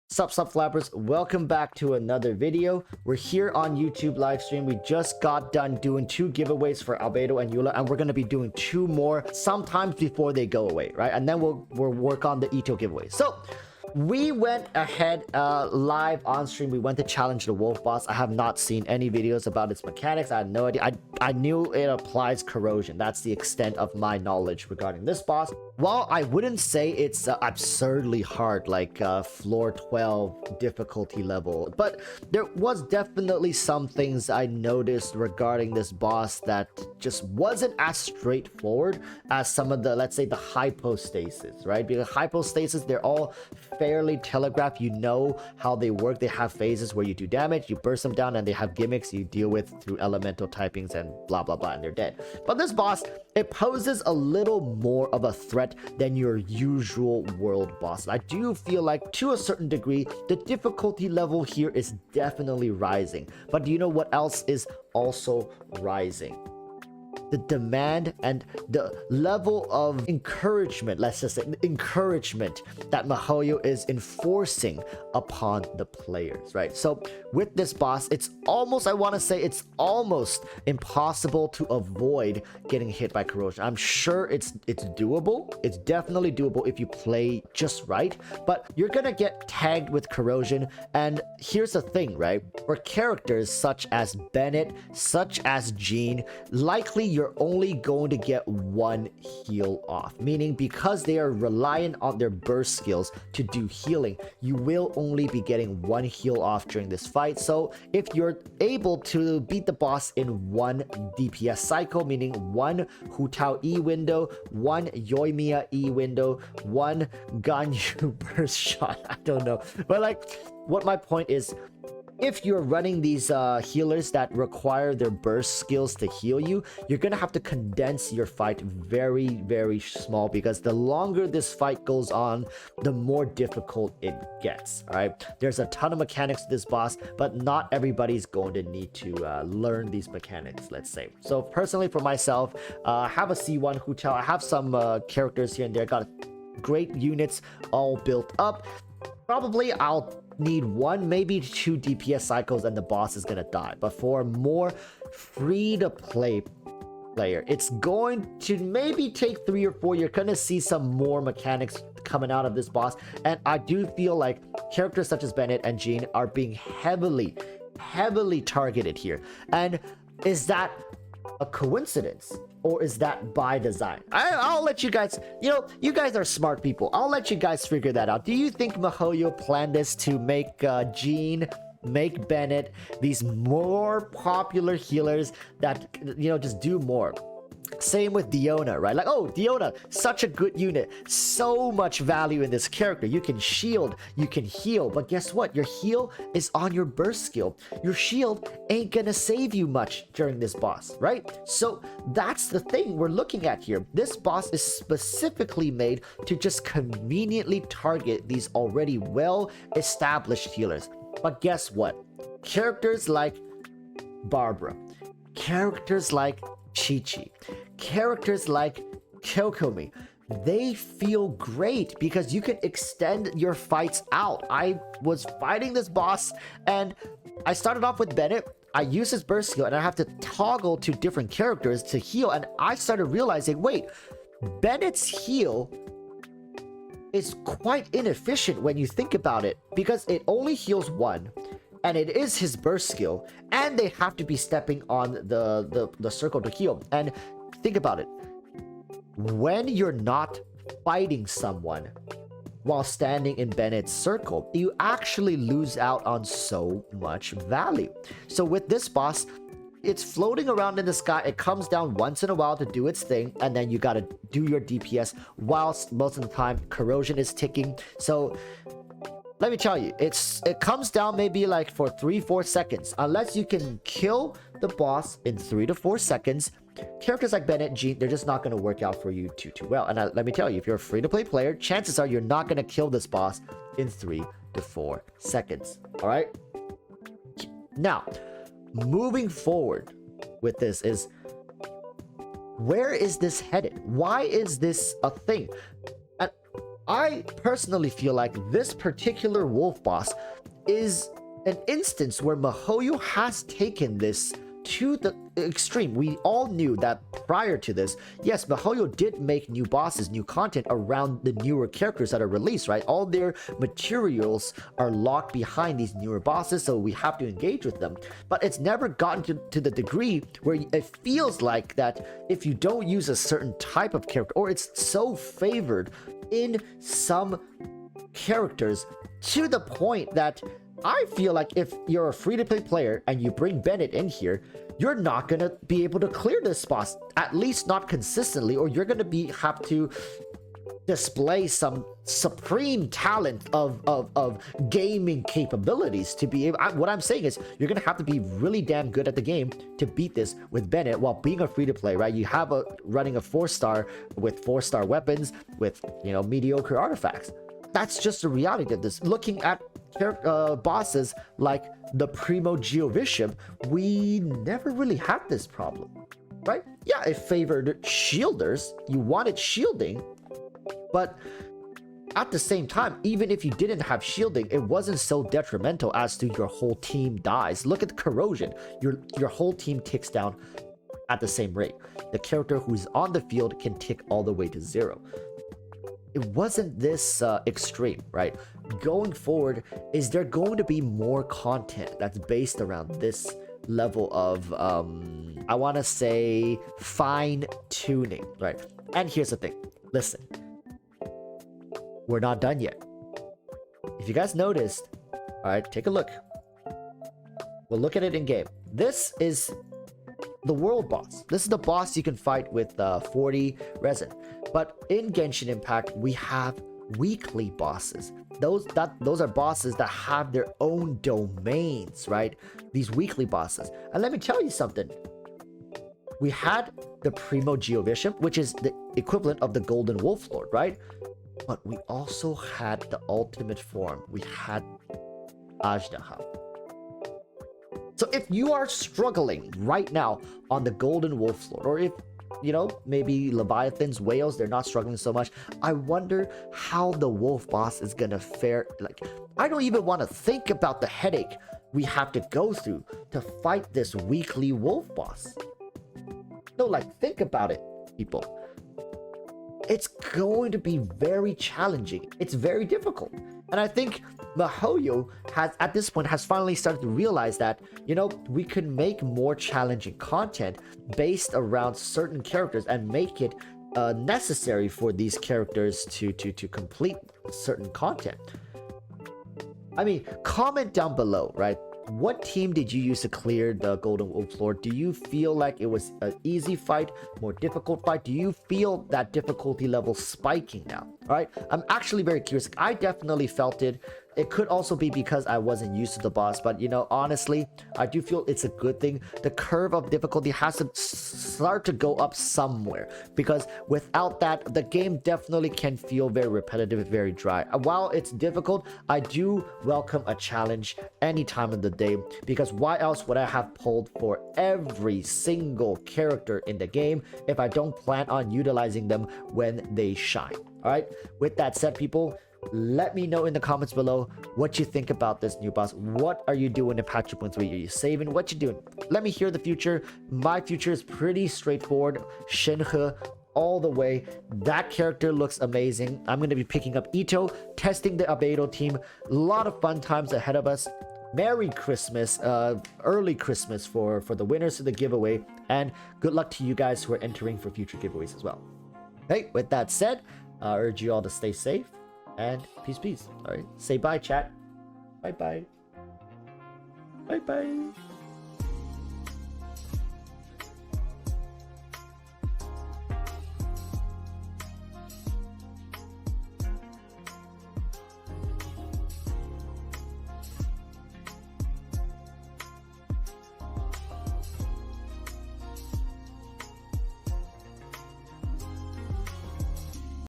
Sup flappers, welcome back to another video. We're here on YouTube live stream. We just got done doing 2 giveaways for Albedo and Eula, and we're going to be doing 2 more sometimes before they go away, right? And then we'll work on the Ito giveaway. So we went ahead live on stream. We went to challenge the wolf boss. I have not seen any videos about its mechanics. I had no idea. I knew it applies corrosion. That's the extent of my knowledge regarding this boss. While I wouldn't say it's absurdly hard, like floor 12 difficulty level, but there was definitely some things I noticed regarding this boss that just wasn't as straightforward as some of the, let's say, the hypostasis, right? Because hypostasis, they're all fairly telegraphed. You know how they work. They have phases where you do damage, you burst them down, and they have gimmicks you deal with through elemental typings and blah blah blah, and they're dead. But this boss, it poses a little more of a threat than your usual world boss. And I do feel like, to a certain degree, the difficulty level here is definitely rising. But do you know what else is also rising? The demand and the level of encouragement, let's just say encouragement, that miHoYo is enforcing upon the players, right? So with this boss, it's almost, I want to say it's almost impossible to avoid getting hit by corrosion. I'm sure it's doable. It's definitely doable if you play just right, but you're gonna get tagged with corrosion. And here's the thing, right? For characters such as Bennett, such as Jean, likely you're only going to get 1 heal off, meaning because they are reliant on their burst skills to do healing, you will only be getting 1 heal off during this fight. So if you're able to beat the boss in 1 DPS cycle, meaning 1 Hutao E window, 1 Yoimiya E window, 1 Ganyu burst shot, I don't know, but like, what my point is, if you're running these healers that require their burst skills to heal you, you're gonna have to condense your fight very, very small, because the longer this fight goes on, the more difficult it gets. All right, there's a ton of mechanics to this boss, but not everybody's going to need to learn these mechanics, let's say. So personally, for myself, I have a C1 Hutao. I have some characters here and there, got great units all built up. Probably I'll need 1, maybe 2 DPS cycles and the boss is gonna die. But for a more free-to-play player, it's going to maybe take 3 or 4. You're gonna see some more mechanics coming out of this boss, and I do feel like characters such as Bennett and Jean are being heavily targeted here. And is that a coincidence, or is that by design? I'll let you guys, you guys are smart people. I'll let you guys figure that out. Do you think miHoYo planned this to make Jean, make Bennett these more popular healers that, just do more? Same with Diona, right? Like, oh, Diona, such a good unit, so much value in this character. You can shield, you can heal, but guess what? Your heal is on your burst skill. Your shield ain't gonna save you much during this boss, right? So that's the thing we're looking at here. This boss is specifically made to just conveniently target these already well-established healers. But guess what? Characters like Barbara, characters like Chi-Chi, characters like Kokomi, they feel great because you can extend your fights out. I was fighting this boss and I started off with Bennett. I use his burst skill and I have to toggle to different characters to heal, and I started realizing, wait, Bennett's heal is quite inefficient when you think about it, because it only heals 1, and it is his burst skill, and they have to be stepping on the circle to heal. And think about it, when you're not fighting someone while standing in Bennett's circle, you actually lose out on so much value. So with this boss, it's floating around in the sky. It comes down once in a while to do its thing, and then you gotta do your DPS whilst most of the time corrosion is ticking. So let me tell you, it comes down maybe like for 3-4 seconds. Unless you can kill the boss in 3 to 4 seconds, characters like Bennett, Jean, they're just not going to work out for you too well. And let me tell you, if you're a free-to-play player, chances are you're not going to kill this boss in 3 to 4 seconds. All right? Now, moving forward with this is, where is this headed? Why is this a thing? I personally feel like this particular wolf boss is an instance where miHoYo has taken this to the extreme. We all knew that prior to this, yes, miHoYo did make new bosses, new content around the newer characters that are released, right? All their materials are locked behind these newer bosses, so we have to engage with them. But it's never gotten to the degree where it feels like that if you don't use a certain type of character, or it's so favored in some characters to the point that I feel like if you're a free-to-play player and you bring Bennett in here, you're not gonna be able to clear this boss, at least not consistently, or you're gonna have to display some supreme talent of gaming capabilities to be able. What I'm saying is you're gonna have to be really damn good at the game to beat this with Bennett while being a free-to-play, right? You have running a 4-star with 4-star weapons with, you know, mediocre artifacts. That's just the reality of this. Looking at bosses like the Primo Geovisham, we never really had this problem, right? Yeah, it favored shielders. You wanted shielding, but at the same time, even if you didn't have shielding, it wasn't so detrimental as to your whole team dies. Look at the Corrosion. Your whole team ticks down at the same rate. The character who's on the field can tick all the way to 0. It wasn't this extreme, right? Going forward, is there going to be more content that's based around this level of, I want to say, fine-tuning, right? And here's the thing. Listen. We're not done yet. If you guys noticed, all right, take a look. We'll look at it in game. This is the world boss. This is the boss you can fight with 40 resin. But in Genshin Impact, we have weekly bosses. Those are bosses that have their own domains, right? These weekly bosses. And let me tell you something. We had the Primo Geovisham, which is the equivalent of the Golden Wolflord, right? But we also had the ultimate form. We had Ajdaha. So if you are struggling right now on the Golden Wolflord, or if, you know, maybe Leviathans, whales, they're not struggling so much, I wonder how the wolf boss is gonna fare. Like, I don't even want to think about the headache we have to go through to fight this weekly wolf boss. No, like, think about it, people. It's going to be very challenging. It's very difficult. And I think miHoYo has, at this point, has finally started to realize that, you know, we can make more challenging content based around certain characters and make it necessary for these characters to complete certain content. I mean, comment down below, right? What team did you use to clear the Golden Wolflord? Do you feel like it was an easy fight, more difficult fight? Do you feel that difficulty level spiking now? All right, I'm actually very curious. I definitely felt it. It could also be because I wasn't used to the boss, but you know, honestly, I do feel it's a good thing. The curve of difficulty has to start to go up somewhere, because without that, the game definitely can feel very repetitive, very dry. While it's difficult, I do welcome a challenge any time of the day, because why else would I have pulled for every single character in the game if I don't plan on utilizing them when they shine? All right, with that said, people, let me know in the comments below what you think about this new boss. What are you doing in patch 2.3? Are you saving? What you doing? Let me hear the future. My future is pretty straightforward. Shenhe all the way. That character looks amazing. I'm going to be picking up Ito, testing the Albedo team. A lot of fun times ahead of us. Merry Christmas, early Christmas for the winners of the giveaway, and good luck to you guys who are entering for future giveaways as well. Hey, with that said, I urge you all to stay safe. And peace. All right, say bye, chat. Bye. Bye.